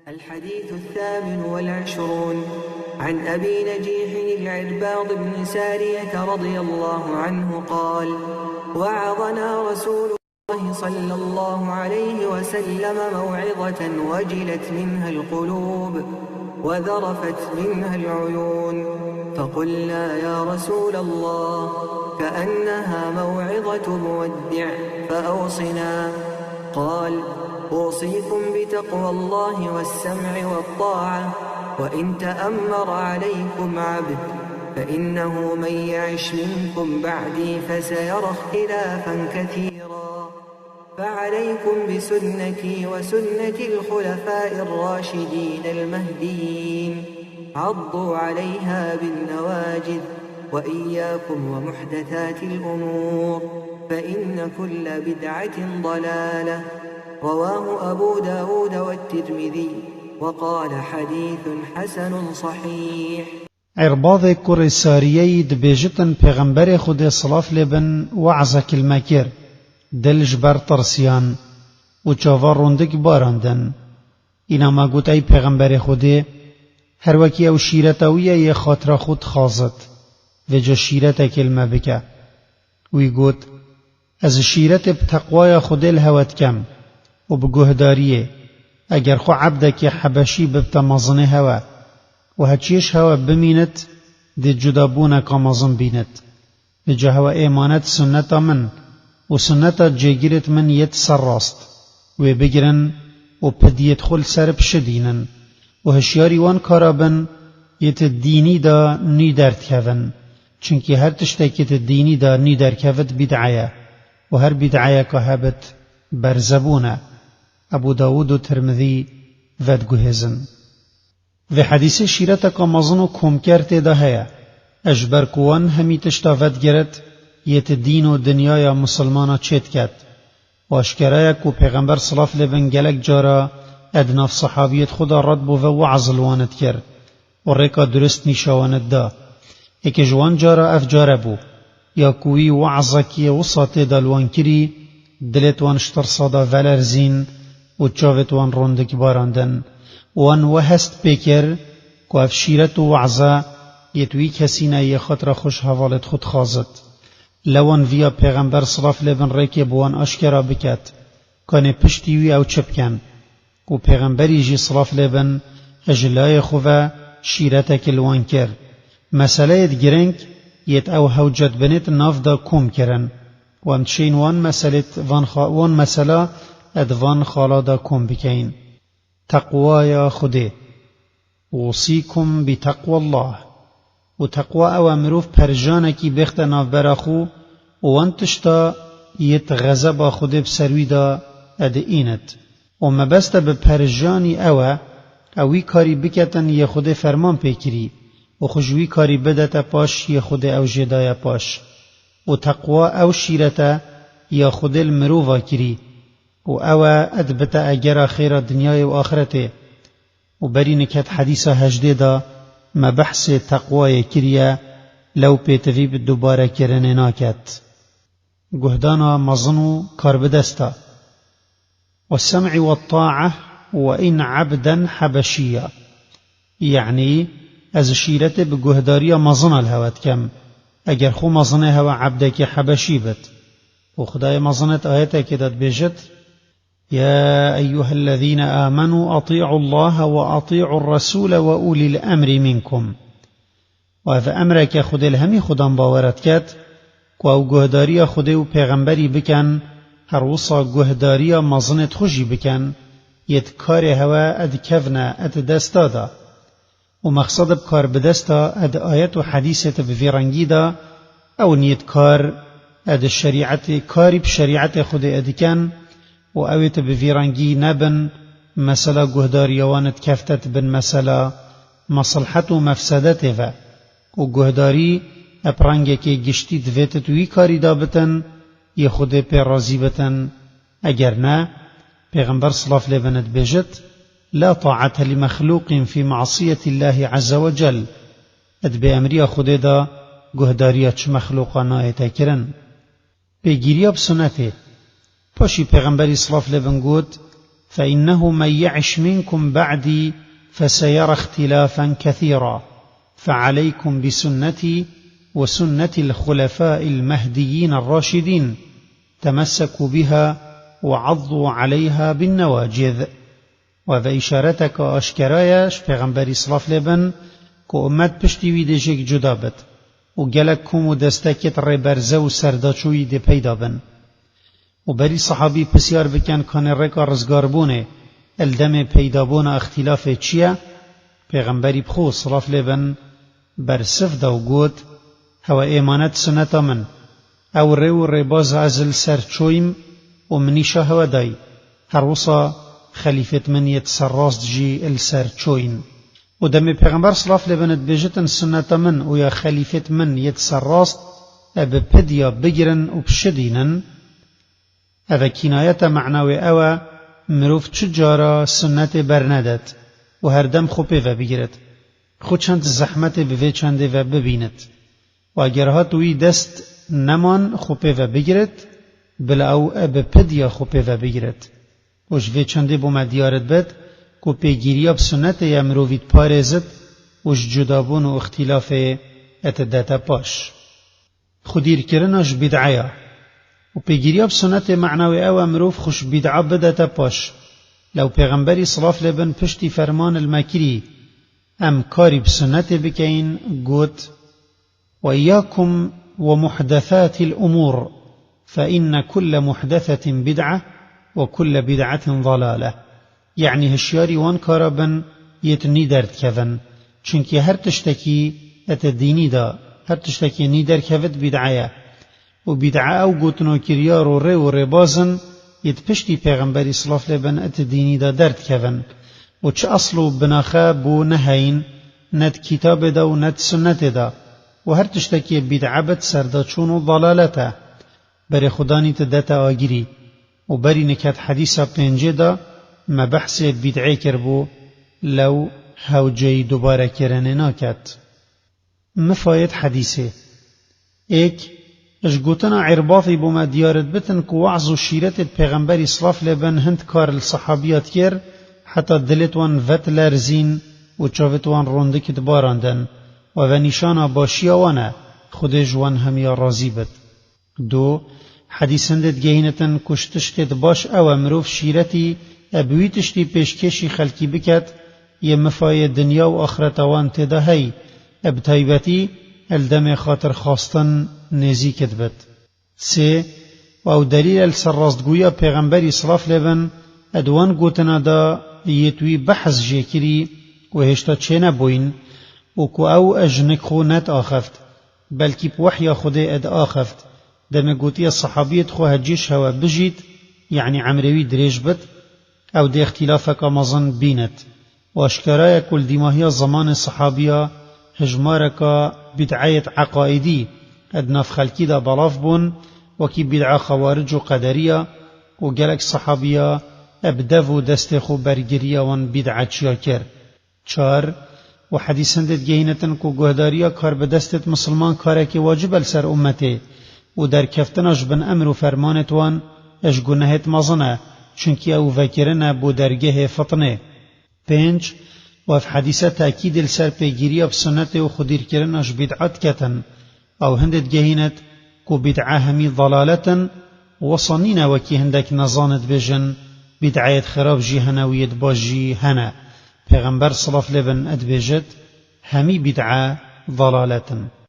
الحديث 28 عن أبي نجيح العرباض بن سارية رضي الله عنه قال: وعظنا رسول الله صلى الله عليه وسلم موعظة وجلت منها القلوب وذرفت منها العيون، فقلنا يا رسول الله كأنها موعظة مودع فأوصنا. قال: أوصيكم بتقوى الله والسمع والطاعة، وإن تأمر عليكم عبد فإنه من يعش منكم بعدي فسيرى اختلافا كثيرا، فعليكم بسنتي وسنة الخلفاء الراشدين المهديين، عضوا عليها بالنواجذ، وإياكم ومحدثات الأمور، فإن كل بدعة ضلالة. رواه أبو داود والترمذي وقال حديث حسن صحيح. عرباض كر ساريي دبيجتن پیغمبر خود صلاف لبن وعظ کلمه کر دلش بر ترسیان و چاوار روندک باراندن. اینا ما گوت ای پیغمبر خوده هر وکی او شیرتاویه یه خاطر خود خازد و جا شیرت کلمه بکه وی گوت از شیرت بتقوای خود الهوت کم و بگهداریه اگر خو عبدك حبشی ببتا مزنه هوا و هچیش هوا بمینت دی جدابونه که مزن بیند بجا هوا ایمانت سنتا من و سنتا جگیرت من یت سر راست و بگرن و پدیت خل سر بشدینن و هشیاری وان کارابن یت دینی دا نی درد کهون چونکه هر تشتاکت دینی دا نی درد کهود بدعایه و هر بدعایه که هبت برزبونه. ابو داود و ترمذی ود گهزن و حدیث شیرت که مزن و کم کرده ده هیا اجبر کوان همی تشتا ود گرد یت دین و دنیای مسلمانا چید کرد و اشکرای که پیغمبر صلاف لبن گلک جارا ادناف صحابیت خدا رد بو و وعظلوانت کرد و ریکا درست نیشاوانت دا اکی جوان جارا اف جارا بو یا کوی وعظکی وسط دلوان کری دلت وانشتر صدا ولرزین و چاوت وان روندک باراندن وان وهست پیکر که اف شیرت و وعظه یتوی کسینه یه خاطر خوش حوالت خود خازد لوان ویا پیغمبر صلاف لبن ریکی بوان اشکرا بکت کانه پشتیوی او چپکن و پیغمبری جی صلاف لبن اجلای خواه شیرتک الوان کر مسئله یت گرنگ یت او حوجت بنیت ناف دا کم کرن وان تشین وان مسئله ادوان خالا دا کم بکین. تقوای خوده اوصیکم بتقوى الله و تقوی او مروف پرجانکی بخت ناف براخو وان تشتا یت غضب خوده بسروی دا اد اینت و مبسته به پرجانی اوی کاری بکتن یه خوده فرمان پیکری و خوشوی کاری بدت پاش یه خوده او جدای پاش و تقوی او شیرت یا خوده المروفا کری و او ادبت اگر خیر دنیای و آخرته و بری نکت حدیث هجده دا مبحث تقوی کریه لو پیتوی به دوباره کرنه ناکت گهدانا مظنو کار بدستا والسمع والطاعة وإن عبدا حبشيا يعني از شیرت بگهداری مظن الهوت کم اگر خو مظنه هوا عبدك حبشی بد و خدای مظنت آیت که داد بیجد يا أيها الذين آمنوا أطيعوا الله وأطيعوا الرسول وأولي الأمر منكم وهذا أمرك خد الهمي خدام باورت كات و گهداری خود و پیغمبری بکن هر وصا گهداری مظنت خوشی بکن یت کار هوا اد کفنه اد دستا دا و مقصد بکار بدستا اد آیت و حدیثت بفیرنگی دا او نیت کار اد شریعت کاری بشریعت خود اد کن و اویت بفیرنگی نبن مثلا گهداری وانت کفتت بن مثلا مصلحت و مفسدت و گهداری اپرنگه که گشتی دویت توی کاری دابتن یه خود پر راضی بتن اگر نه پیغمبر صلاف لبنت بجت لا طاعت لمخلوق في معصية الله عز وجل اد به امری خود دا گهداری چه مخلوقانا اتکرن بگیری اب سنته پاشی پیغمبری صلاف لبن گود فإنه من يعش منكم بعدي فسيرى اختلافا كثيرا، فعليكم بسنتي وسنة الخلفاء المهديين الراشدين، تمسكوا بها وعضوا عليها بالنواجذ. و اشارتك اشکرایش پیغمبری صلاف لبن که امت پشتی ویده جک جدا بد و گلک کم و دستکت ریبرزه و سرداچوی ده پیدا بن و بری صحابی پسیار بکن کان رکا رزگار بونه الدم پیدا بونه اختلاف چیه؟ پیغمبری بخو صلاف لبن برسف دا و گوت هوا ایمانت سنتا من او ریو ریباز ازل سر چویم و منیشا هوا دای هر وصا خلیفت من يتسراست جي السر چوين و دم پیغمبر صلاف لبنت بيجتن سنة من و يا خلیفت من يتسراست اب پديا بگرن و بشدينن او كناية معنوي او مروف چجارا سنة برندت و هر دم خوبه و بگرد خود چند زحمت بوی چنده و ببیند و اگر هاتوی دست نمان خوبه و بگرد بلا او اب پديا خوبه و بگرد و جوه چنده بوم دیارت بد که پیگیری بسنت یمرووید پارزد و جدابون و اختلاف اتداتا پاش خودیر کرناش بدعیا و پیگیری بسنت معنوی او امروف خوش بدعا بدتا پاش لو پیغمبری صلاف لبن پشتی فرمان المکری ام کاری بسنت بکین گوت و ایاکم ومحدثات الامور فإن كل محدثة بدعة وكل بدعة ضلالة يعني هشياري وان كاربن يتني درد كذن چونكي هر تشتكي اتديني دا هر تشتكي نيدر كذد بدعية وبدعة او قوتنو كريار و ري و ربازن يتپشتي پیغمبري صلاف لبن اتديني دا درد كذن وچ اصلو بناخا بو نهين ند كتاب دا و ند سنت دا و هر تشتكي بدعة بد سرداچون ضلالته بر خداني تدتا آگيري و بری نکت حدیثا پنجه دا ما بحث بدعه کربو لو هوجه دوباره کرنه ناکت مفاید حدیثه ایک اشگوتنا عرباطی بوما دیارت بتن که وعظ و شیرت پیغمبری صلاف لبن هند کار الصحابیات کر حتی دلتوان وط لرزین و چاوتوان روندکت باراندن و نشانا باشیا وانا خودش وان همیا رازی بد. دو حدیثندت گهینتن کشتشتت باش او مروف شیرتی ابویتشتی پیشکشی خلکی بکت یه مفای دنیا و آخرتوان تدهی ابتایبتی الدم خاطر خواستن نزیکت بد. سه و او دلیل السراستگویا پیغمبری صلاف لبن ادوان گوتنا دا یتوی بحث جیکری و هشتا چه نبوین و که او اجنک خو نت آخفت بلکی بوحیا خوده اد آخفت دم قوتي الصحابية خو هجيش هوا بجيت يعني عمروي دريج بد او دي اختلافك مظن بينت واشكرايا كل دماهية زمان الصحابية هجمارك بدعاية عقائدي ادناف خلقي دا بلاف بون وكي بدعا خوارج وقدرية وقالك صحابية ابدفو دستخو برگرية وان بدعا شاكر چار وحديثندت جهينتن كو قهدارية كار بدستت مسلمان كارك واجب السر امته و در کفتناش بن امر و فرمانتوان اش گناهت مزنه چونکی او وکرنه بو درگه فطنه. پنج و في حدیثه تاکید السر پیگیری بسنت و خودیر کرناش بدعات کتن او هندت گهینت کو بدعه همی ضلالتن وصنین وکی هندک نزانت بجن بدعایت خراب جی هنویت باجی هنه پیغمبر صلاف لبن ادبجت همی بدعه ضلالتن.